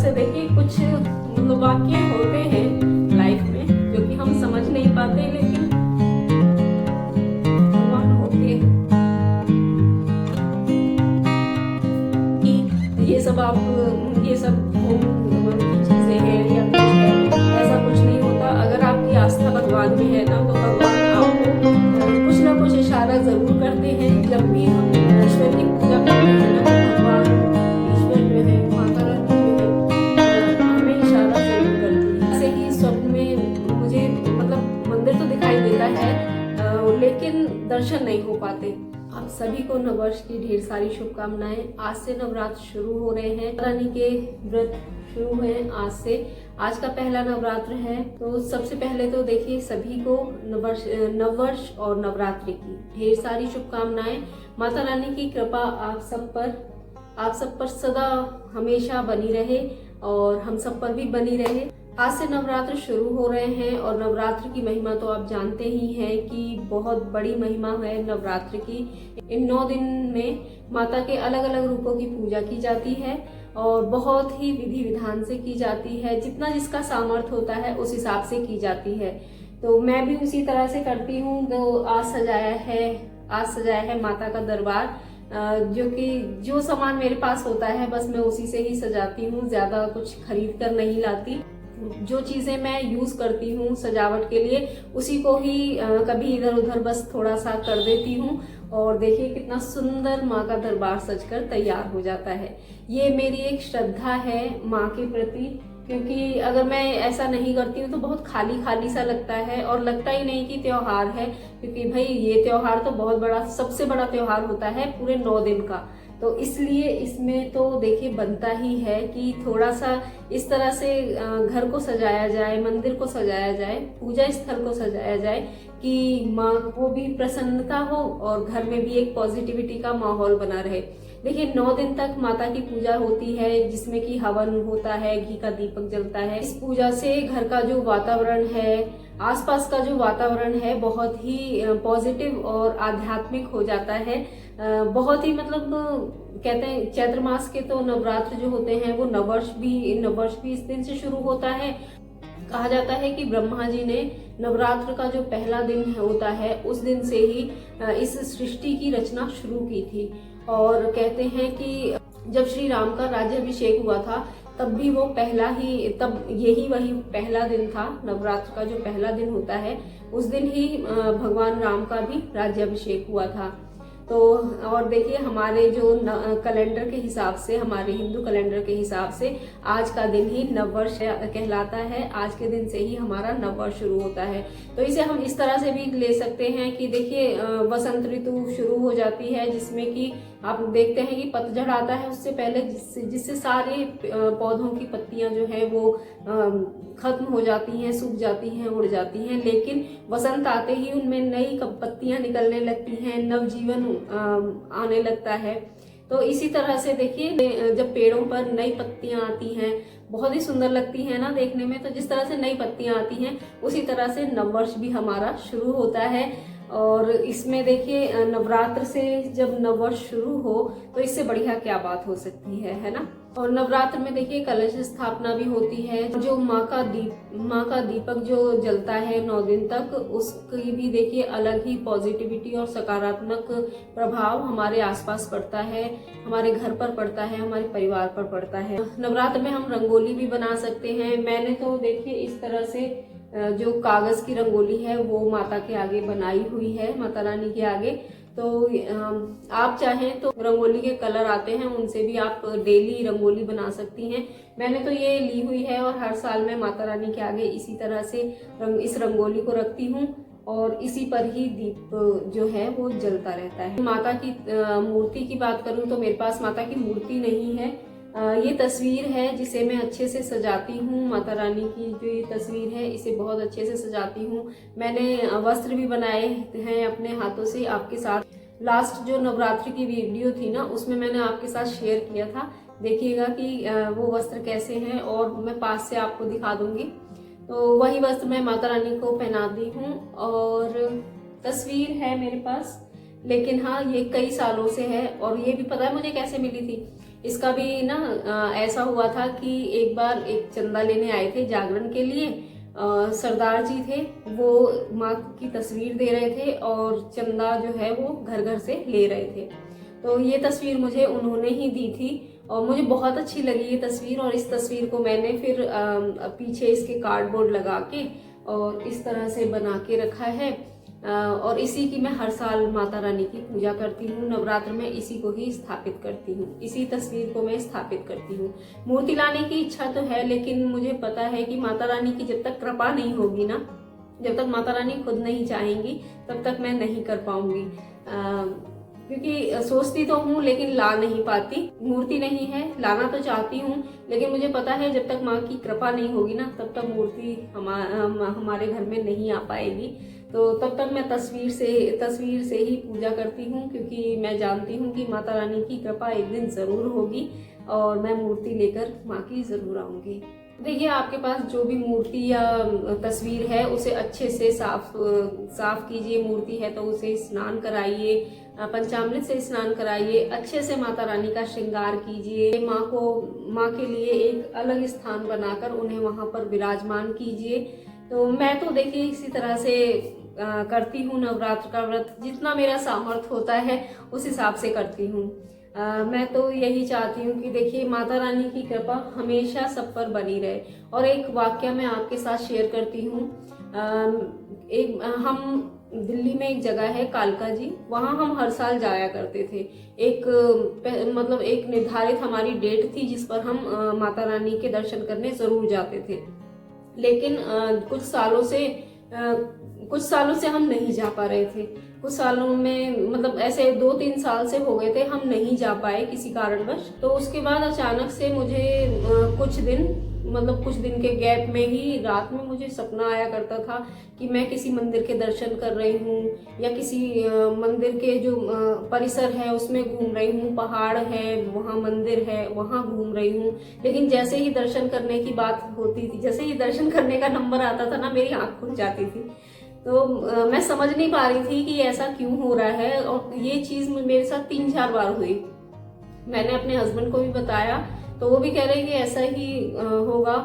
से देखिए कुछ मतलब वाक्य होते हैं लाइफ में जो कि हम समझ नहीं पाते, लेकिन भगवान होते हैं कि ये सब आप ये सब की चीजें हैं या कुछ है, ऐसा कुछ नहीं होता। अगर आपकी आस्था भगवान में है ना, तो भगवान आपको कुछ ना कुछ इशारा जरूर करते हैं। जब भी हम ईश्वर की पूजा करते हैं ना, तो भगवान ईश्वर जो है, माता रानी जो है, हमें इशारा जरूर करती है। ऐसे ही स्वप्न में मुझे मतलब मंदिर तो दिखाई देता है, लेकिन दर्शन नहीं हो पाते। आप सभी को नववर्ष की ढेर सारी शुभकामनाएं। आज से नवरात्र शुरू हो रहे हैं, रानी के व्रत शुरू हुए हैं आज से। आज का पहला नवरात्र है, तो सबसे पहले तो देखिए सभी को नववर्ष और नवरात्रि की ढेर सारी शुभकामनाएं। माता रानी की कृपा आप सब पर सदा हमेशा बनी रहे और हम सब पर भी बनी रहे। आज से नवरात्र शुरू हो रहे हैं और नवरात्र की महिमा तो आप जानते ही हैं कि बहुत बड़ी महिमा है नवरात्र की। इन 9 दिन में माता के अलग अलग रूपों की पूजा की जाती है और बहुत ही विधि विधान से की जाती है। जितना जिसका सामर्थ्य होता है उस हिसाब से की जाती है, तो मैं भी उसी तरह से करती हूँ। तो आज सजाया है माता का दरबार, जो कि जो सामान मेरे पास होता है बस मैं उसी से ही सजाती हूँ, ज्यादा कुछ खरीद कर नहीं लाती। जो चीजें मैं यूज करती हूँ सजावट के लिए उसी को ही कभी इधर उधर बस थोड़ा सा कर देती हूँ। और देखिए कितना सुंदर माँ का दरबार सजकर तैयार हो जाता है। ये मेरी एक श्रद्धा है माँ के प्रति, क्योंकि अगर मैं ऐसा नहीं करती हूँ तो बहुत खाली खाली सा लगता है और लगता ही नहीं कि त्योहार है। क्योंकि भाई ये त्योहार तो बहुत बड़ा, सबसे बड़ा त्योहार होता है पूरे 9 दिन का, तो इसलिए इसमें तो देखिए बनता ही है कि थोड़ा सा इस तरह से घर को सजाया जाए, मंदिर को सजाया जाए, पूजा स्थल को सजाया जाए कि माँ को भी प्रसन्नता हो और घर में भी एक पॉजिटिविटी का माहौल बना रहे। देखिए 9 दिन तक माता की पूजा होती है, जिसमें कि हवन होता है, घी का दीपक जलता है। इस पूजा से घर का जो वातावरण है, आसपास का जो वातावरण है, बहुत ही पॉजिटिव और आध्यात्मिक हो जाता है। बहुत ही मतलब कहते हैं चैत्र मास के तो नवरात्र जो होते हैं वो नववर्ष भी इस दिन से शुरू होता है। कहा जाता है कि ब्रह्मा जी ने नवरात्र का जो पहला दिन होता है उस दिन से ही इस सृष्टि की रचना शुरू की थी। और कहते हैं कि जब श्री राम का राज्याभिषेक हुआ था तब भी वो वही पहला दिन था। नवरात्र का जो पहला दिन होता है उस दिन ही भगवान राम का भी राज्याभिषेक हुआ था। तो और देखिए हमारे जो कैलेंडर के हिसाब से, हमारे हिंदू कैलेंडर के हिसाब से आज का दिन ही नववर्ष कहलाता है। आज के दिन से ही हमारा नववर्ष शुरू होता है। तो इसे हम इस तरह से भी ले सकते हैं कि देखिए वसंत ऋतु शुरू हो जाती है, जिसमें कि आप देखते हैं कि पतझड़ आता है उससे पहले, जिससे सारे पौधों की पत्तियां जो है वो खत्म हो जाती हैं, सूख जाती हैं, उड़ जाती हैं। लेकिन वसंत आते ही उनमें नई पत्तियां निकलने लगती हैं, नवजीवन आने लगता है। तो इसी तरह से देखिए जब पेड़ों पर नई पत्तियां आती हैं, बहुत ही सुंदर लगती है ना देखने में। तो जिस तरह से नई पत्तियां आती हैं उसी तरह से नववर्ष भी हमारा शुरू होता है। और इसमें देखिए नवरात्र से जब नववर्ष शुरू हो तो इससे बढ़िया क्या बात हो सकती है ना। और नवरात्र में देखिए कलश स्थापना भी होती है। जो माँ का दीपक जो जलता है 9 दिन तक, उसकी भी देखिए अलग ही पॉजिटिविटी और सकारात्मक प्रभाव हमारे आसपास पड़ता है, हमारे घर पर पड़ता है, हमारे परिवार पर पड़ता है। नवरात्र में हम रंगोली भी बना सकते हैं। मैंने तो देखिए इस तरह से जो कागज की रंगोली है वो माता के आगे बनाई हुई है, माता रानी के आगे। तो आप चाहें तो रंगोली के कलर आते हैं, उनसे भी आप डेली रंगोली बना सकती हैं। मैंने तो ये ली हुई है और हर साल मैं माता रानी के आगे इसी तरह से इस रंगोली को रखती हूँ और इसी पर ही दीप जो है वो जलता रहता है। माता की मूर्ति की बात करूँ तो मेरे पास माता की मूर्ति नहीं है। ये तस्वीर है जिसे मैं अच्छे से सजाती हूँ। माता रानी की जो ये तस्वीर है इसे बहुत अच्छे से सजाती हूँ। मैंने वस्त्र भी बनाए हैं अपने हाथों से, आपके साथ लास्ट जो नवरात्रि की वीडियो थी ना उसमें मैंने आपके साथ शेयर किया था। देखिएगा कि वो वस्त्र कैसे हैं और मैं पास से आपको दिखा दूंगी। तो वही वस्त्र मैं माता रानी को पहनाती हूँ और तस्वीर है मेरे पास। लेकिन हाँ ये कई सालों से है और ये भी पता है मुझे कैसे मिली थी। इसका भी ना ऐसा हुआ था कि एक बार एक चंदा लेने आए थे जागरण के लिए। सरदार जी थे, वो माँ की तस्वीर दे रहे थे और चंदा जो है वो घर घर से ले रहे थे। तो ये तस्वीर मुझे उन्होंने ही दी थी और मुझे बहुत अच्छी लगी ये तस्वीर। और इस तस्वीर को मैंने फिर पीछे इसके कार्डबोर्ड लगा के और इस तरह से बना के रखा है। और इसी की मैं हर साल माता रानी की पूजा करती हूँ। नवरात्र में इसी को ही स्थापित करती हूँ, इसी तस्वीर को मैं स्थापित करती हूँ। मूर्ति लाने की इच्छा तो है, लेकिन मुझे पता है कि माता रानी की जब तक कृपा नहीं होगी ना, जब तक माता रानी खुद नहीं चाहेंगी, तब तक मैं नहीं कर पाऊंगी। क्योंकि सोचती तो हूँ लेकिन ला नहीं पाती। मूर्ति नहीं है, लाना तो चाहती हूँ, लेकिन मुझे पता है जब तक माँ की कृपा नहीं होगी ना, तब तक मूर्ति हमारे घर में नहीं आ पाएगी। तो तब तक मैं तस्वीर से ही पूजा करती हूँ, क्योंकि मैं जानती हूँ कि माता रानी की कृपा एक दिन ज़रूर होगी और मैं मूर्ति लेकर माँ की ज़रूर आऊँगी। देखिए, आपके पास जो भी मूर्ति या तस्वीर है उसे अच्छे से साफ कीजिए। मूर्ति है तो उसे स्नान कराइए, पंचामृत से स्नान कराइए, अच्छे से माता रानी का श्रृंगार कीजिए। माँ के लिए एक अलग स्थान बनाकर उन्हें वहाँ पर विराजमान कीजिए। तो मैं तो देखिए इसी तरह से करती हूँ। नवरात्र का व्रत जितना मेरा सामर्थ्य होता है उस हिसाब से करती हूँ। मैं तो यही चाहती हूँ कि देखिए माता रानी की कृपा हमेशा सब पर बनी रहे। और एक वाक्य मैं आपके साथ शेयर करती हूँ। हम दिल्ली में एक जगह है कालका जी, वहाँ हम हर साल जाया करते थे। एक निर्धारित हमारी डेट थी जिस पर हम माता रानी के दर्शन करने जरूर जाते थे। लेकिन कुछ सालों से हम नहीं जा पा रहे थे। कुछ सालों में मतलब ऐसे 2-3 साल से हो गए थे हम नहीं जा पाए किसी कारणवश। तो उसके बाद अचानक से मुझे कुछ दिन के गैप में ही रात में मुझे सपना आया करता था कि मैं किसी मंदिर के दर्शन कर रही हूँ या किसी मंदिर के जो परिसर है उसमें घूम रही हूँ। पहाड़ है, वहाँ मंदिर है, वहाँ घूम रही हूँ। लेकिन जैसे ही दर्शन करने की बात होती थी, जैसे ही दर्शन करने का नंबर आता था ना, मेरी आँख खुल जाती थी। तो मैं समझ नहीं पा रही थी कि ऐसा क्यों हो रहा है। और ये चीज़ मेरे साथ 3-4 बार हुई। मैंने अपने हस्बैंड को भी बताया, तो वो भी कह रहे हैं कि ऐसा ही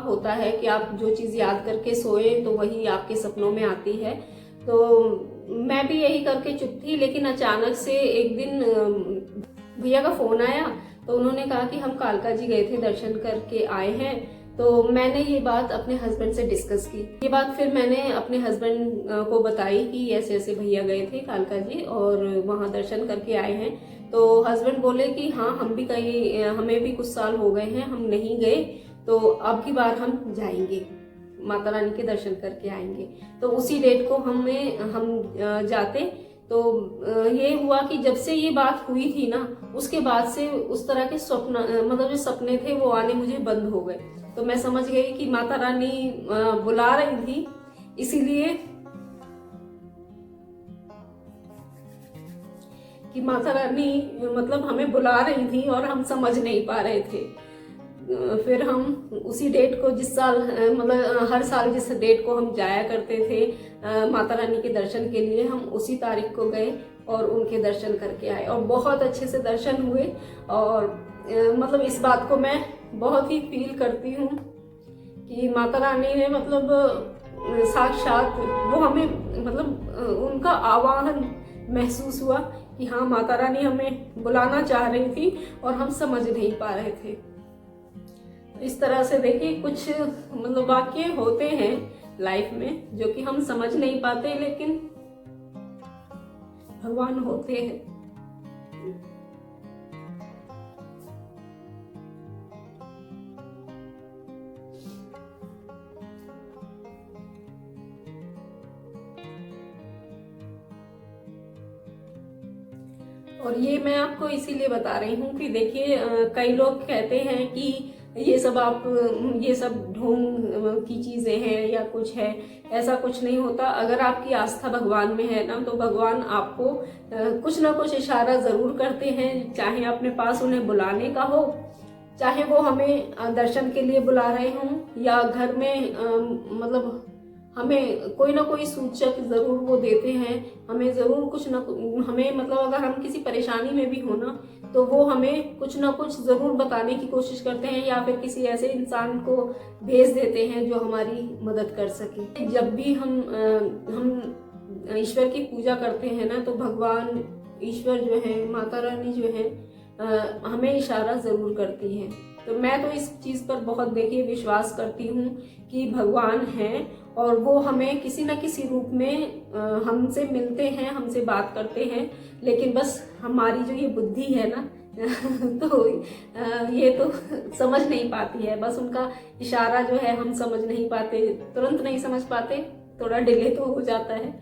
होता है कि आप जो चीज़ याद करके सोए तो वही आपके सपनों में आती है। तो मैं भी यही करके चुप थी। लेकिन अचानक से एक दिन भैया का फोन आया, तो उन्होंने कहा कि हम कालका जी गए थे, दर्शन करके आए हैं। तो मैंने ये बात अपने हस्बैंड से डिस्कस की। ये बात फिर मैंने अपने हस्बैंड को बताई कि ऐसे ऐसे भैया गए थे कालका जी और वहाँ दर्शन करके आए हैं। तो हस्बैंड बोले कि हाँ, हमें भी कुछ साल हो गए हैं, हम नहीं गए, तो अब की बार हम जाएंगे, माता रानी के दर्शन करके आएंगे। तो उसी डेट को हम जाते। तो ये हुआ कि जब से ये बात हुई थी ना, उसके बाद से उस तरह के जो सपने थे वो आने मुझे बंद हो गए। तो मैं समझ गई कि माता रानी बुला रही थी, इसीलिए कि माता रानी हमें बुला रही थी और हम समझ नहीं पा रहे थे। फिर हम उसी डेट को हर साल जिस डेट को हम जाया करते थे माता रानी के दर्शन के लिए, हम उसी तारीख को गए और उनके दर्शन करके आए और बहुत अच्छे से दर्शन हुए। और इस बात को मैं बहुत ही फील करती हूँ कि माता रानी ने साक्षात वो हमें उनका आह्वान महसूस हुआ कि हाँ, माता रानी हमें बुलाना चाह रही थी और हम समझ नहीं पा रहे थे। इस तरह से देखिए कुछ वाक्य होते हैं लाइफ में जो कि हम समझ नहीं पाते, लेकिन भगवान होते हैं। और ये मैं आपको इसीलिए बता रही हूँ कि देखिए कई लोग कहते हैं कि ये सब ढोंग की चीजें हैं या कुछ है। ऐसा कुछ नहीं होता। अगर आपकी आस्था भगवान में है ना, तो भगवान आपको कुछ ना कुछ इशारा जरूर करते हैं, चाहे अपने पास उन्हें बुलाने का हो, चाहे वो हमें दर्शन के लिए बुला रहे हों या घर में हमें कोई ना कोई सूचक जरूर वो देते हैं। हमें जरूर कुछ ना हमें अगर हम किसी परेशानी में भी हो ना, तो वो हमें कुछ ना कुछ ज़रूर बताने की कोशिश करते हैं या फिर किसी ऐसे इंसान को भेज देते हैं जो हमारी मदद कर सके। जब भी हम ईश्वर की पूजा करते हैं ना, तो भगवान ईश्वर जो है, माता रानी जो है, हमें इशारा ज़रूर करती है। तो मैं तो इस चीज़ पर बहुत देखिए विश्वास करती हूँ कि भगवान हैं और वो हमें किसी न किसी रूप में हमसे मिलते हैं, हमसे बात करते हैं, लेकिन बस हमारी जो ये बुद्धि है ना तो ये तो समझ नहीं पाती है। बस उनका इशारा जो है हम समझ नहीं पाते, तुरंत नहीं समझ पाते, थोड़ा डिले तो हो जाता है।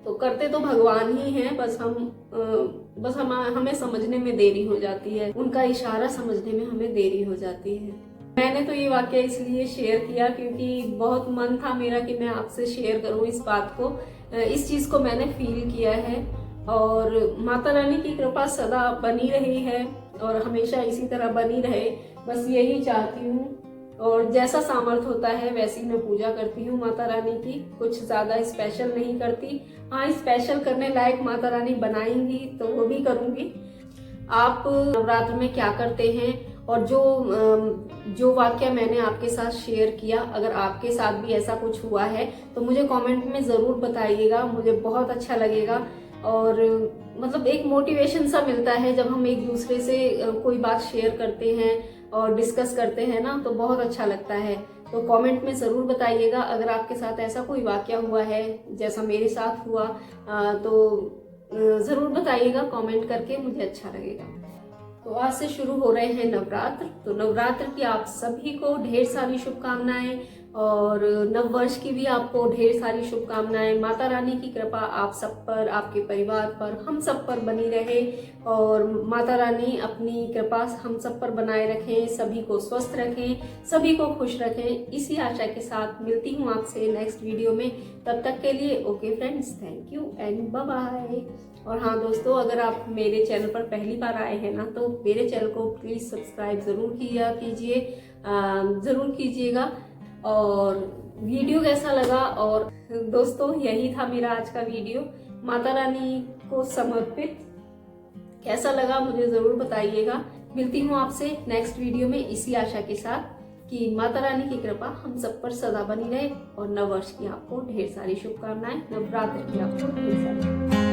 तो करते तो भगवान ही हैं, बस हमें समझने में देरी हो जाती है, उनका इशारा समझने में हमें देरी हो जाती है। मैंने तो ये वाकया इसलिए शेयर किया क्योंकि बहुत मन था मेरा कि मैं आपसे शेयर करूं इस बात को। इस चीज़ को मैंने फील किया है और माता रानी की कृपा सदा बनी रही है और हमेशा इसी तरह बनी रहे, बस यही चाहती हूँ। और जैसा सामर्थ होता है वैसी मैं पूजा करती हूँ माता रानी की, कुछ ज़्यादा स्पेशल नहीं करती। हाँ, स्पेशल करने लायक माता रानी बनाएंगी तो वो भी करूँगी। आप नवरात्र में क्या करते हैं और जो वाक्य मैंने आपके साथ शेयर किया, अगर आपके साथ भी ऐसा कुछ हुआ है तो मुझे कमेंट में ज़रूर बताइएगा, मुझे बहुत अच्छा लगेगा। और मतलब एक मोटिवेशन सा मिलता है जब हम एक दूसरे से कोई बात शेयर करते हैं और डिस्कस करते हैं ना, तो बहुत अच्छा लगता है। तो कमेंट में ज़रूर बताइएगा अगर आपके साथ ऐसा कोई वाकया हुआ है जैसा मेरे साथ हुआ, तो ज़रूर बताइएगा कमेंट करके, मुझे अच्छा लगेगा। तो आज से शुरू हो रहे हैं नवरात्र, तो नवरात्र की आप सभी को ढेर सारी शुभकामनाएं और नव वर्ष की भी आपको ढेर सारी शुभकामनाएं। माता रानी की कृपा आप सब पर, आपके परिवार पर, हम सब पर बनी रहे और माता रानी अपनी कृपा हम सब पर बनाए रखें, सभी को स्वस्थ रखें, सभी को खुश रखें। इसी आशा के साथ मिलती हूँ आपसे नेक्स्ट वीडियो में। तब तक के लिए okay friends, thank you and bye bye. और हाँ दोस्तों, अगर आप मेरे चैनल पर पहली बार आए हैं ना, तो मेरे चैनल को प्लीज़ सब्सक्राइब ज़रूर कीजिएगा। और वीडियो कैसा लगा, और दोस्तों यही था मेरा आज का वीडियो माता रानी को समर्पित, कैसा लगा मुझे ज़रूर बताइएगा। मिलती हूँ आपसे नेक्स्ट वीडियो में इसी आशा के साथ कि माता रानी की कृपा हम सब पर सदा बनी रहे और नव वर्ष की आपको ढेर सारी शुभकामनाएं, नवरात्र की आपको ढेर सारी